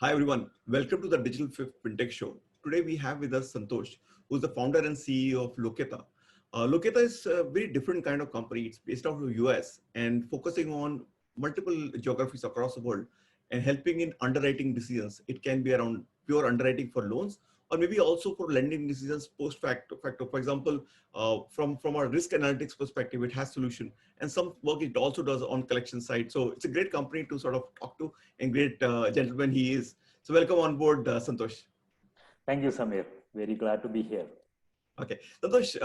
Hi everyone, welcome to the Digital Fifth Fintech Show. Today we have with us Santosh, who's the founder and CEO of Lokyata. Lokyata is a very different kind of company. It's based out of the US and focusing on multiple geographies across the world and helping in underwriting decisions. It can be around pure underwriting for loans or maybe also for lending decisions post facto. For example, from a risk analytics perspective, it has solution and some work it also does on collection side. So it's a great company to sort of talk to and great gentleman he is. So welcome on board, Santosh. Thank you, Samir. Very glad to be here. Okay, Santosh,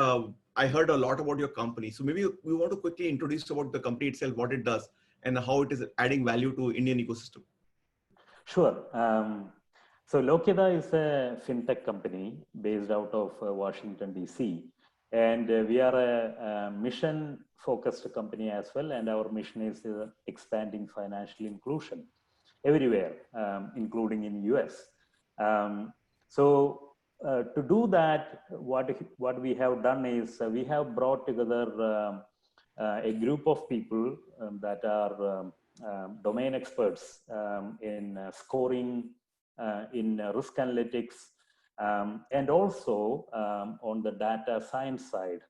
I heard a lot about your company. So maybe we want to quickly introduce about the company itself, what it does, and how it is adding value to Indian ecosystem. Sure. So Lokyata is a fintech company based out of Washington, D.C. And we are a mission-focused company as well. And our mission is expanding financial inclusion everywhere, including in US. To do that, what we have done is we have brought together a group of people that are domain experts in scoring, in risk analytics, and also on the data science side,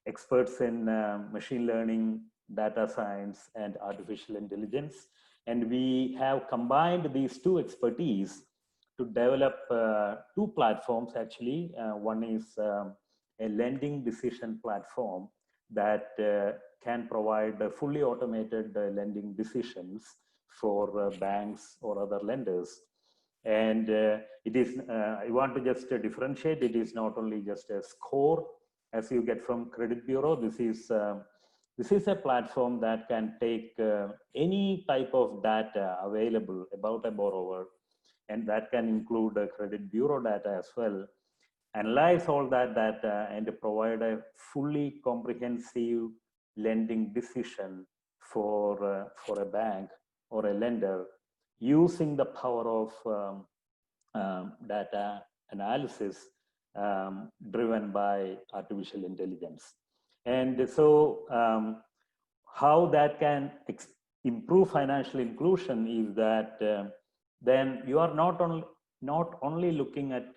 experts in machine learning, data science, and artificial intelligence. And we have combined these two expertise to develop two platforms actually. One is a lending decision platform that can provide fully automated lending decisions for banks or other lenders. And it is, I want to just differentiate, it is not only just a score as you get from credit bureau. This is a platform that can take any type of data available about a borrower, and that can include credit bureau data as well, analyze all that data and provide a fully comprehensive lending decision for a bank or a lender using the power of data analysis driven by artificial intelligence. And so how that can improve financial inclusion is that then you are not only looking at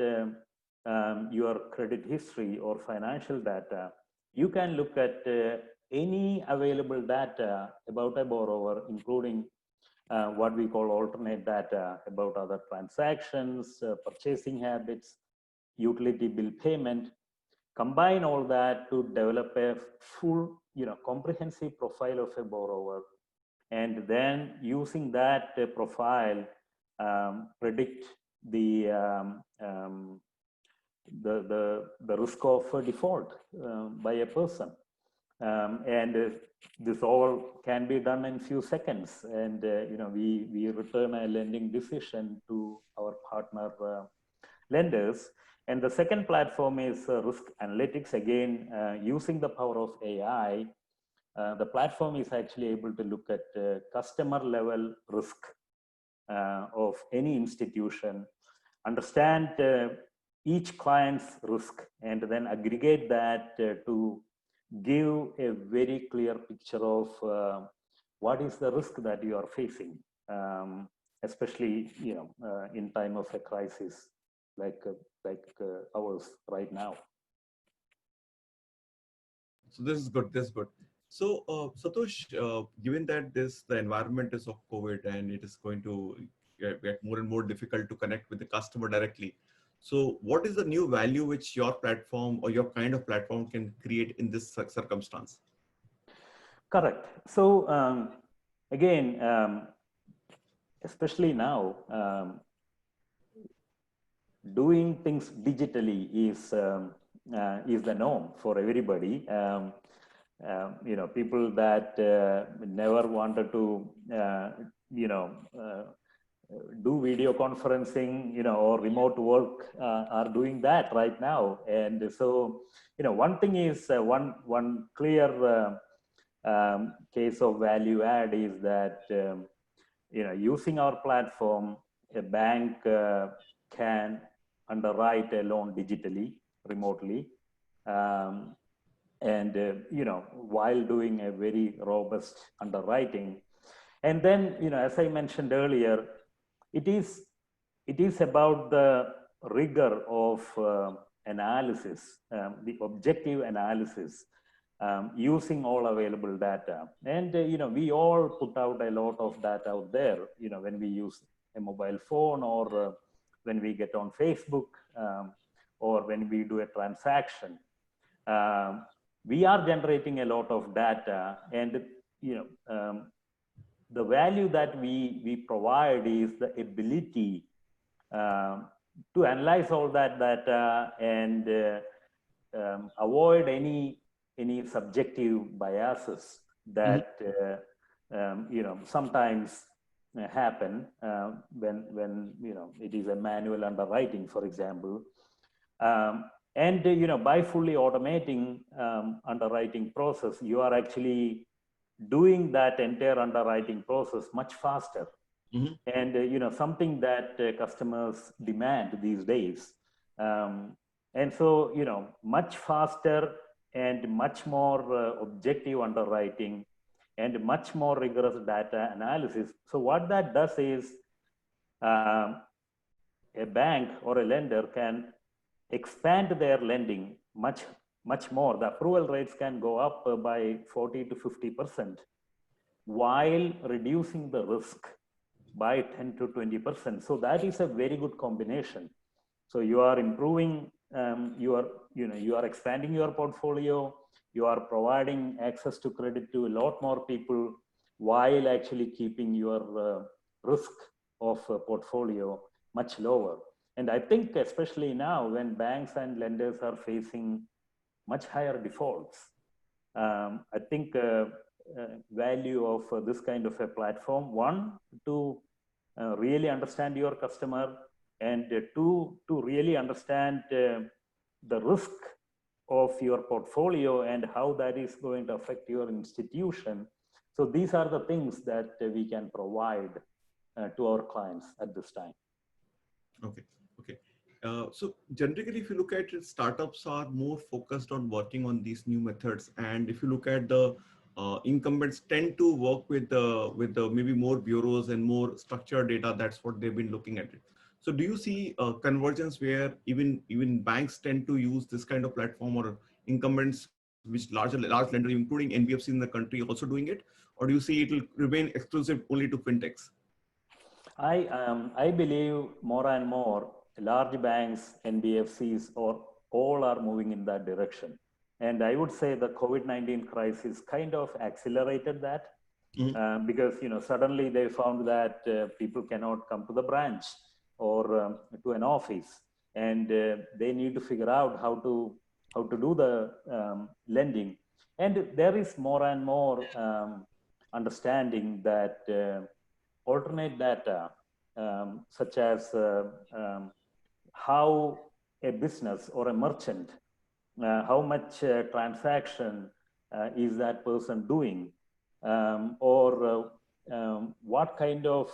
your credit history or financial data, you can look at any available data about a borrower, including what we call alternate data about other transactions, purchasing habits, utility bill payment, combine all that to develop a full, comprehensive profile of a borrower. And then using that profile, predict the risk of default by a person. And this all can be done in few seconds. And, we return a lending decision to our partner lenders. And the second platform is risk analytics. Again, using the power of AI, the platform is actually able to look at customer level risk of any institution, understand each client's risk, and then aggregate that to give a very clear picture of what is the risk that you are facing, especially in time of a crisis like ours right now. So this is good. This is good. So Satosh, given that the environment is of COVID and it is going to get more and more difficult to connect with the customer directly. So what is the new value which your platform or your kind of platform can create in this circumstance? Correct. So again, especially now, doing things digitally is the norm for everybody. People that never wanted to, do video conferencing, or remote work are doing that right now. And so, one thing is one clear case of value add is that, using our platform, a bank can underwrite a loan digitally, remotely, and while doing a very robust underwriting. And then, as I mentioned earlier, it is it is about the rigor of analysis, the objective analysis, using all available data. And we all put out a lot of data out there. When we use a mobile phone, or when we get on Facebook, or when we do a transaction, um, we are generating a lot of data. And the value that we provide is the ability um, to analyze all that data and avoid any subjective biases that sometimes happen when it is a manual underwriting, for example. And by fully automating underwriting process, you are actually doing that entire underwriting process much faster. Mm-hmm. And something that customers demand these days. And so much faster and much more objective underwriting and much more rigorous data analysis. So what that does is a bank or a lender can expand their lending much more. The approval rates can go up by 40 to 50%, while reducing the risk by 10 to 20%. So that is a very good combination. So you are improving, you are expanding your portfolio, you are providing access to credit to a lot more people, while actually keeping your risk of portfolio much lower. And I think especially now, when banks and lenders are facing much higher defaults, I think value of this kind of a platform, one, to really understand your customer, and two, to really understand the risk of your portfolio and how that is going to affect your institution. So these are the things that we can provide to our clients at this time. Okay. So generally, if you look at it, startups are more focused on working on these new methods. And if you look at the incumbents tend to work with the maybe more bureaus and more structured data. That's what they've been looking at it. So do you see convergence where even banks tend to use this kind of platform, or incumbents, which large lenders, including NBFCs in the country, also doing it? Or do you see it will remain exclusive only to fintechs? I believe more and more large banks, NBFCs, or all are moving in that direction. And I would say the COVID-19 crisis kind of accelerated that, because suddenly they found that people cannot come to the branch or to an office, and they need to figure out how to do the lending. And there is more and more understanding that alternate data, such as how a business or a merchant, how much transaction is that person doing, or what kind of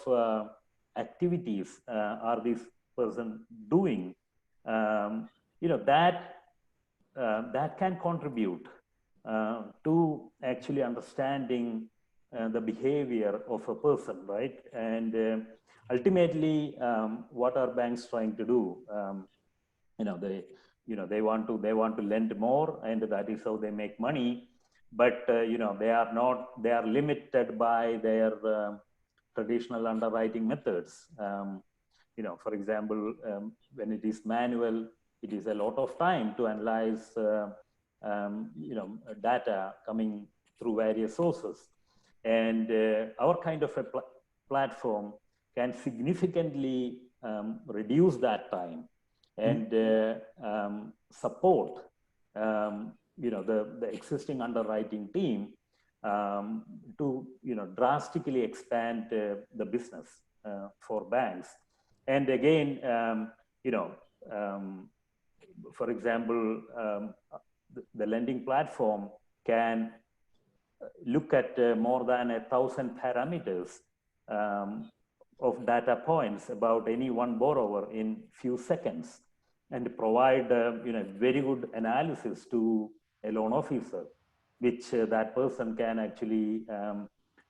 activities are this person doing, that can contribute to actually understanding the behavior of a person, right? And ultimately, what are banks trying to do? They want to lend more, and that is how they make money. But they are limited by their traditional underwriting methods. For example, when it is manual, it is a lot of time to analyze data coming through various sources. And our kind of a platform can significantly reduce that time and support the existing underwriting team to drastically expand the business for banks. And again, for example, the lending platform can look at more than 1,000 parameters of data points about any one borrower in few seconds, and provide very good analysis to a loan officer, which that person can actually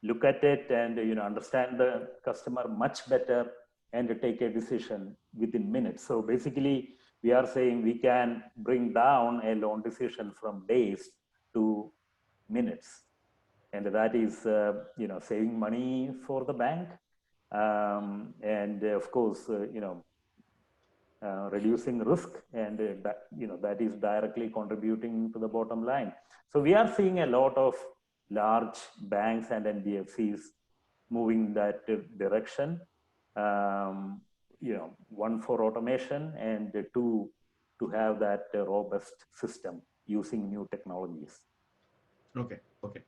look at it and understand the customer much better, and take a decision within minutes. So basically, we are saying we can bring down a loan decision from days to minutes, and that is saving money for the bank, and of course reducing risk, and that is directly contributing to the bottom line. So we are seeing a lot of large banks and NBFCs moving that direction. One for automation, and two to have that robust system using new technologies. Okay, okay.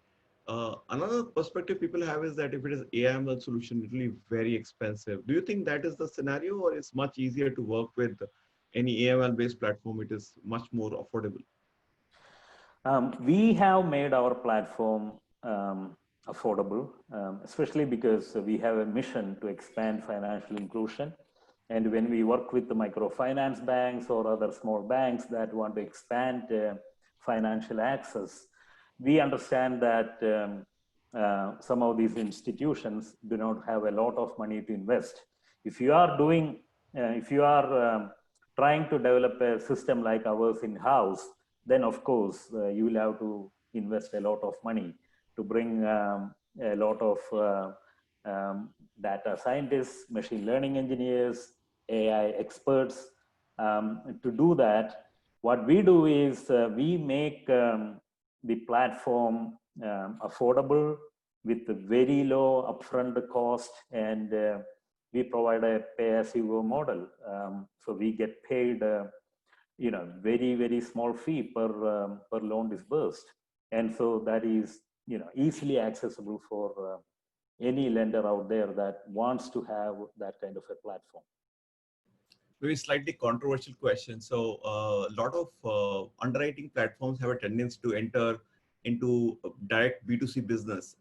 Another perspective people have is that if it is AI/ML solution, it will be very expensive. Do you think that is the scenario, or it's much easier to work with any AI/ML based platform? It is much more affordable. We have made our platform affordable, especially because we have a mission to expand financial inclusion. And when we work with the microfinance banks or other small banks that want to expand financial access, we understand that some of these institutions do not have a lot of money to invest. If you are trying to develop a system like ours in-house, then of course you will have to invest a lot of money to bring a lot of data scientists, machine learning engineers, AI experts. To do that, what we do is we make the platform affordable with a very low upfront cost, and we provide a pay-as-you-go model. So we get paid very, very small fee per loan disbursed. And so that is easily accessible for any lender out there that wants to have that kind of a platform. Maybe slightly controversial question. So a lot of underwriting platforms have a tendency to enter into direct B2C business.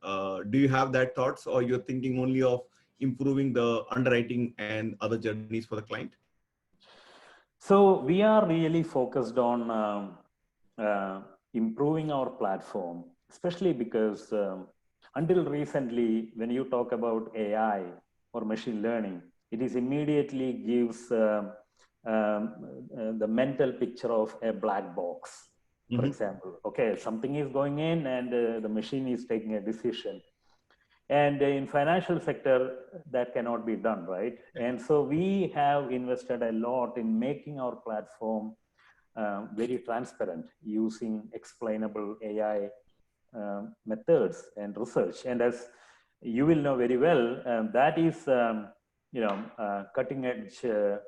Do you have that thoughts, or you're thinking only of improving the underwriting and other journeys for the client? So we are really focused on improving our platform, especially because until recently, when you talk about AI or machine learning, it is immediately gives the mental picture of a black box, for example. Okay, something is going in, and the machine is taking a decision. And in financial sector, that cannot be done, right? And so we have invested a lot in making our platform very transparent, using explainable AI methods and research. And as you will know very well, that is cutting edge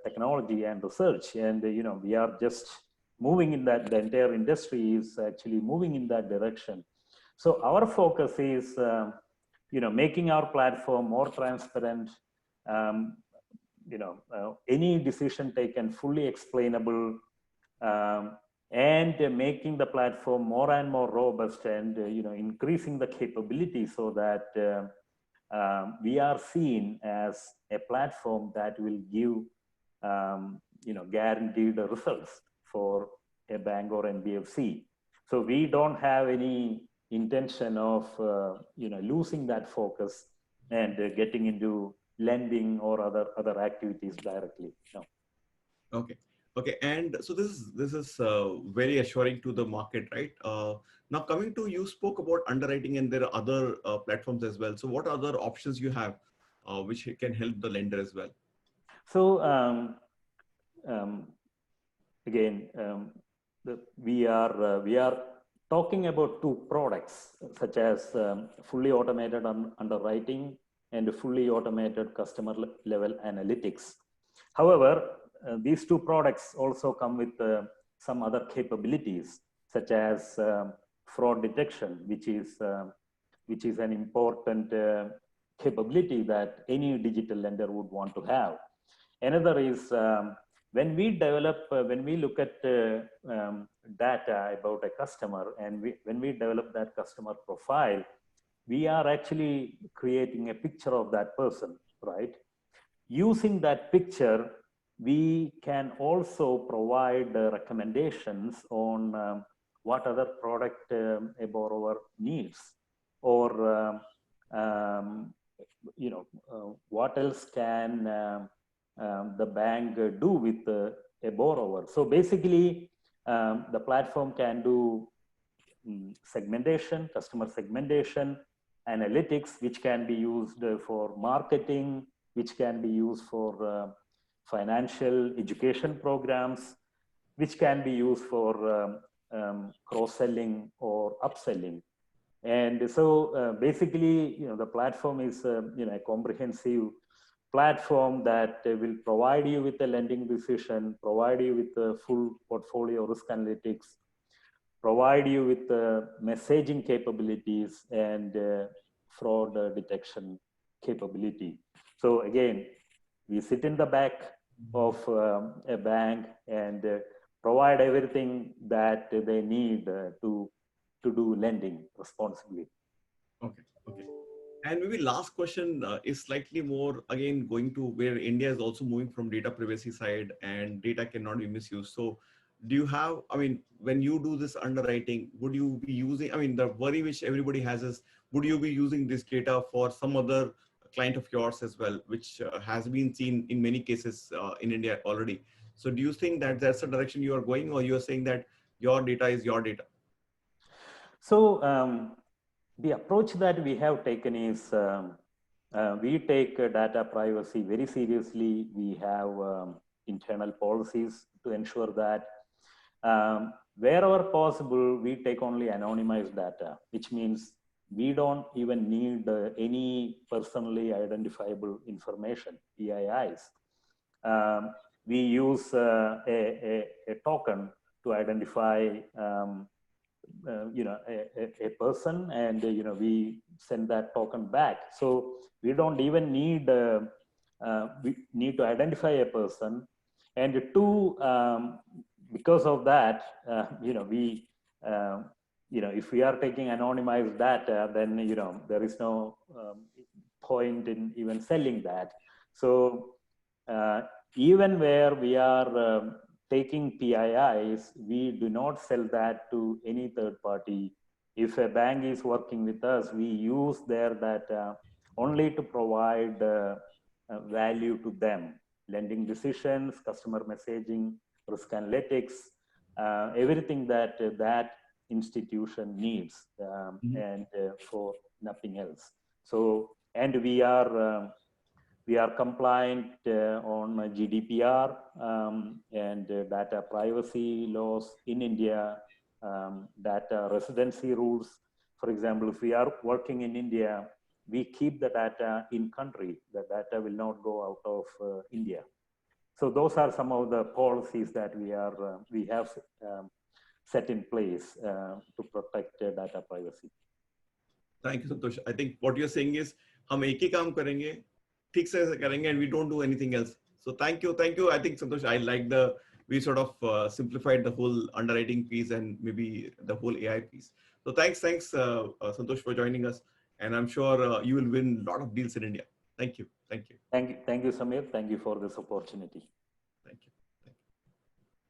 technology and research. And we are just moving in that. The entire industry is actually moving in that direction. So our focus is making our platform more transparent, any decision taken fully explainable, and making the platform more and more robust, and increasing the capability so that we are seen as a platform that will give guaranteed results for a bank or NBFC. So we don't have any intention of losing that focus and getting into lending or other activities directly. No. Okay, and so this is very assuring to the market, right? Now coming to, you spoke about underwriting, and there are other platforms as well. So what other options you have which can help the lender as well? So again, we are talking about two products, such as fully automated underwriting and fully automated customer level analytics. However, these two products also come with some other capabilities, such as fraud detection, which is an important capability that any digital lender would want to have. Another is when we look at data about a customer, and when we develop that customer profile, we are actually creating a picture of that person, right? Using that picture, we can also provide recommendations on what other product a borrower needs, or what else can the bank do with a borrower. So basically, the platform can do segmentation, customer segmentation, analytics, which can be used for marketing, which can be used for financial education programs, which can be used for cross-selling or upselling. And so basically, the platform is a comprehensive platform that will provide you with a lending decision, provide you with a full portfolio risk analytics, provide you with messaging capabilities and fraud detection capability. So again, we sit in the back of a bank and provide everything that they need to do lending responsibly. Okay. Okay. And maybe last question is slightly more again going to where India is also moving from data privacy side and data cannot be misused. So do you have, I mean, when you do this underwriting, would you be using, I mean, the worry which everybody has is, would you be using this data for some other client of yours as well, which has been seen in many cases in India already. So do you think that that's the direction you are going, or you are saying that your data is your data? So the approach that we have taken is we take data privacy very seriously. We have internal policies to ensure that wherever possible, we take only anonymized data, which means we don't even need any personally identifiable information, PIIs. We use a token to identify a person, and we send that token back. So we don't even need we need to identify a person. And two, because of that, we if we are taking anonymized data, then there is no point in even selling that. So even where we are taking PIIs, we do not sell that to any third party. If a bank is working with us, we use their data only to provide value to them. Lending decisions, customer messaging, risk analytics, everything that that institution needs, and for nothing else. So, and we are compliant on GDPR and data privacy laws in India, data residency rules. For example, if we are working in India, we keep the data in country. The data will not go out of India. So those are some of the policies that we have set in place to protect data privacy. Thank you, Santosh. I think what you're saying is, हम एक ही काम करेंगे, ठीक से करेंगे, and we don't do anything else. So thank you. I think, Santosh, I like we sort of simplified the whole underwriting piece and maybe the whole AI piece. So thanks, Santosh, for joining us. And I'm sure you will win a lot of deals in India. Thank you. Thank you, Samir. Thank you for this opportunity.